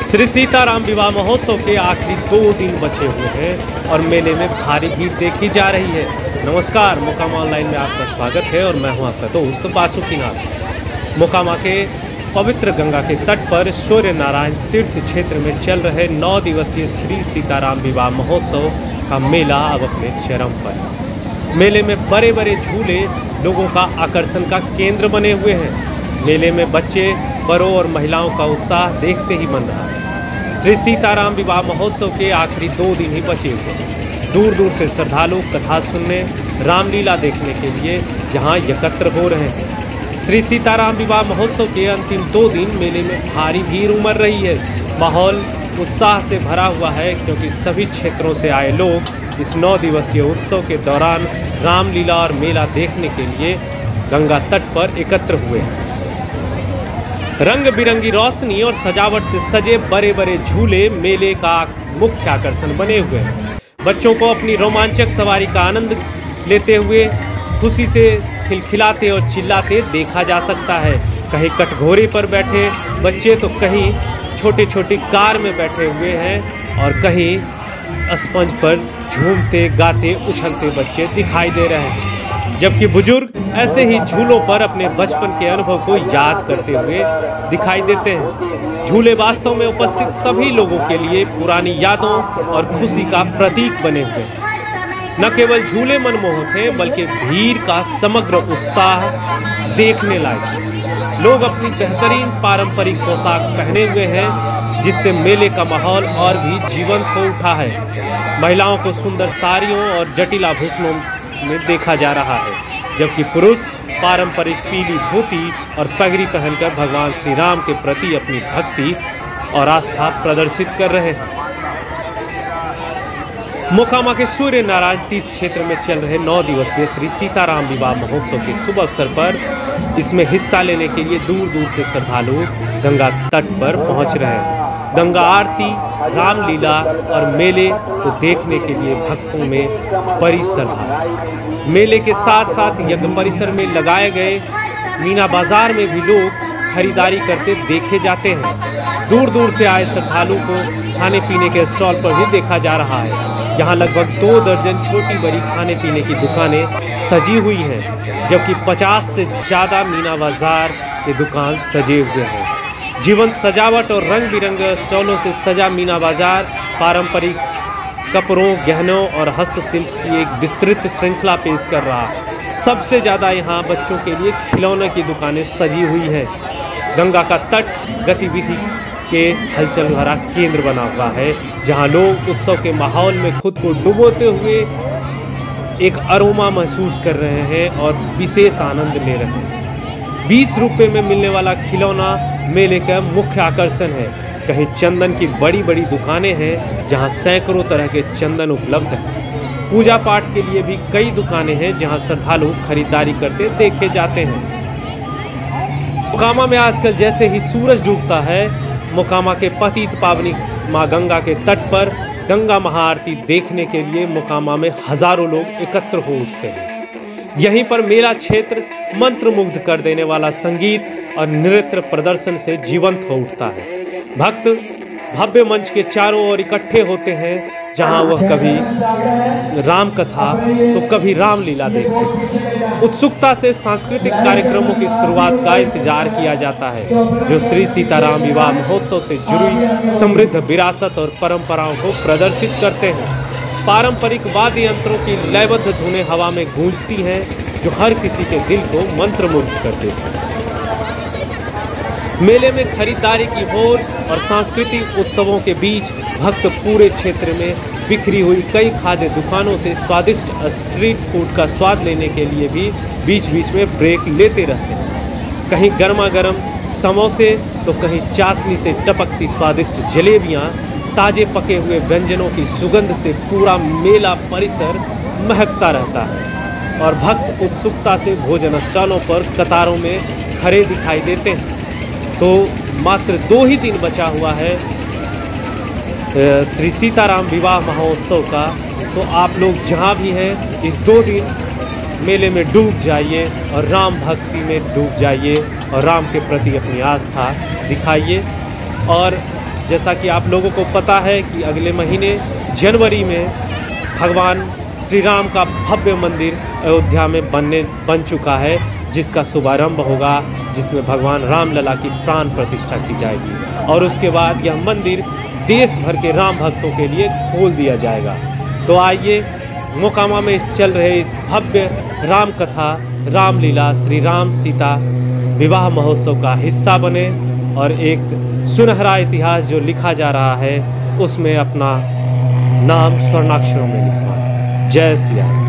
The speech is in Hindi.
श्री सीताराम विवाह महोत्सव के आखिरी 2 दिन बचे हुए हैं और मेले में भारी भीड़ देखी जा रही है। नमस्कार, मोकामा ऑनलाइन में आपका स्वागत है और मैं हूं आपका दोस्त बासुकीनाथ। मोकामा के पवित्र गंगा के तट पर सूर्य नारायण तीर्थ क्षेत्र में चल रहे 9 दिवसीय श्री सीताराम विवाह महोत्सव का मेला अब अपने चरम पर। मेले में बड़े बड़े झूले लोगों का आकर्षण का केंद्र बने हुए हैं। मेले में बच्चे, बड़ों और महिलाओं का उत्साह देखते ही बन रहा है। श्री सीताराम विवाह महोत्सव के आखिरी 2 दिन ही बचे हुए हैं। दूर दूर से श्रद्धालु कथा सुनने, रामलीला देखने के लिए यहाँ एकत्र हो रहे हैं। श्री सीताराम विवाह महोत्सव के अंतिम 2 दिन मेले में भारी भीड़ उमड़ रही है। माहौल उत्साह से भरा हुआ है क्योंकि सभी क्षेत्रों से आए लोग इस 9 दिवसीय उत्सव के दौरान रामलीला और मेला देखने के लिए गंगा तट पर एकत्र हुए हैं। रंग बिरंगी रोशनी और सजावट से सजे बड़े बड़े झूले मेले का मुख्य आकर्षण बने हुए हैं। बच्चों को अपनी रोमांचक सवारी का आनंद लेते हुए खुशी से खिलखिलाते और चिल्लाते देखा जा सकता है। कहीं कटघोरे पर बैठे बच्चे तो कहीं छोटे छोटे कार में बैठे हुए हैं और कहीं स्पंज पर झूमते गाते उछलते बच्चे दिखाई दे रहे हैं, जबकि बुजुर्ग ऐसे ही झूलों पर अपने बचपन के अनुभव को याद करते हुए दिखाई देते हैं। झूले वास्तव में उपस्थित सभी लोगों के लिए पुरानी यादों और खुशी का प्रतीक बने हुए हैं। न केवल झूले मनमोहक हैं बल्कि भीड़ का समग्र उत्साह देखने लायक है। लोग अपनी बेहतरीन पारंपरिक पोशाक पहने हुए हैं जिससे मेले का माहौल और भी जीवंत हो उठा है। महिलाओं को सुंदर साड़ियों और जटिल आभूषणों में देखा जा रहा है, जबकि पुरुष पारंपरिक पीली धोती और पगड़ी पहनकर भगवान श्री राम के प्रति अपनी भक्ति और आस्था प्रदर्शित कर रहे हैं। मोकामा के सूर्य नारायण तीर्थ क्षेत्र में चल रहे 9 दिवसीय श्री सीताराम विवाह महोत्सव के शुभ अवसर पर इसमें हिस्सा लेने के लिए दूर दूर से श्रद्धालु गंगा तट पर पहुंच रहे हैं। गंगा आरती, रामलीला और मेले को देखने के लिए भक्तों में बड़ी श्रद्धा। मेले के साथ साथ यज्ञ परिसर में लगाए गए मीना बाजार में भी लोग खरीदारी करते देखे जाते हैं। दूर दूर से आए श्रद्धालु को खाने पीने के स्टॉल पर भी देखा जा रहा है। यहाँ लगभग 2 दर्जन छोटी बड़ी खाने पीने की दुकानें सजी हुई हैं, जबकि 50 से ज़्यादा मीना बाजार के दुकान सजे हुए हैं। जीवंत सजावट और रंग बिरंगे स्टॉलों से सजा मीना बाजार पारंपरिक कपड़ों, गहनों और हस्तशिल्प की एक विस्तृत श्रृंखला पेश कर रहा है। सबसे ज़्यादा यहाँ बच्चों के लिए खिलौनों की दुकानें सजी हुई हैं। गंगा का तट गतिविधि के हलचल भरा केंद्र बना हुआ है, जहाँ लोग उत्सव के माहौल में खुद को डुबोते हुए एक अरोमा महसूस कर रहे हैं और विशेष आनंद ले रहे हैं। 20 रुपये में मिलने वाला खिलौना मेले का मुख्य आकर्षण है। कहीं चंदन की बड़ी बड़ी दुकानें हैं जहां सैकड़ों तरह के चंदन उपलब्ध हैं। पूजा पाठ के लिए भी कई दुकानें हैं जहां श्रद्धालु खरीदारी करते देखे जाते हैं। मोकामा में आजकल जैसे ही सूरज डूबता है, मोकामा के पतित पावनी माँ गंगा के तट पर गंगा महाआरती देखने के लिए मोकामा में हजारों लोग एकत्र हो उठते हैं। यहीं पर मेला क्षेत्र मंत्रमुग्ध कर देने वाला संगीत और नृत्य प्रदर्शन से जीवंत हो उठता है। भक्त भव्य मंच के चारों ओर इकट्ठे होते हैं, जहां वह कभी राम कथा तो कभी रामलीला देखते हैं। उत्सुकता से सांस्कृतिक कार्यक्रमों की शुरुआत का इंतजार किया जाता है, जो श्री सीताराम विवाह महोत्सव से जुड़ी समृद्ध विरासत और परंपराओं को प्रदर्शित करते हैं। पारंपरिक वाद्य यंत्रों की लयबद्ध धुनें हवा में गूंजती हैं, जो हर किसी के दिल को मंत्रमुग्ध कर देती हैं। मेले में खरीदारी की होड़ और सांस्कृतिक उत्सवों के बीच भक्त पूरे क्षेत्र में बिखरी हुई कई खाद्य दुकानों से स्वादिष्ट स्ट्रीट फूड का स्वाद लेने के लिए भी बीच बीच में ब्रेक लेते रहते हैं। कहीं गर्मा गर्म समोसे तो कहीं चाशनी से टपकती स्वादिष्ट जलेबियाँ, ताजे पके हुए व्यंजनों की सुगंध से पूरा मेला परिसर महकता रहता है और भक्त उत्सुकता से भोजन स्टॉलों पर कतारों में खड़े दिखाई देते हैं। तो मात्र 2 ही दिन बचा हुआ है श्री सीताराम विवाह महोत्सव का, तो आप लोग जहाँ भी हैं इस 2 दिन मेले में डूब जाइए और राम भक्ति में डूब जाइए और राम के प्रति अपनी आस्था दिखाइए और जैसा कि आप लोगों को पता है कि अगले महीने जनवरी में भगवान श्री राम का भव्य मंदिर अयोध्या में बन चुका है, जिसका शुभारंभ होगा, जिसमें भगवान रामलला की प्राण प्रतिष्ठा की जाएगी और उसके बाद यह मंदिर देश भर के राम भक्तों के लिए खोल दिया जाएगा। तो आइए मोकामा में चल रहे इस भव्य राम कथा, रामलीला, श्री राम सीता विवाह महोत्सव का हिस्सा बने और एक सुनहरा इतिहास जो लिखा जा रहा है उसमें अपना नाम स्वर्णाक्षरों में लिखवा। जय सिया राम।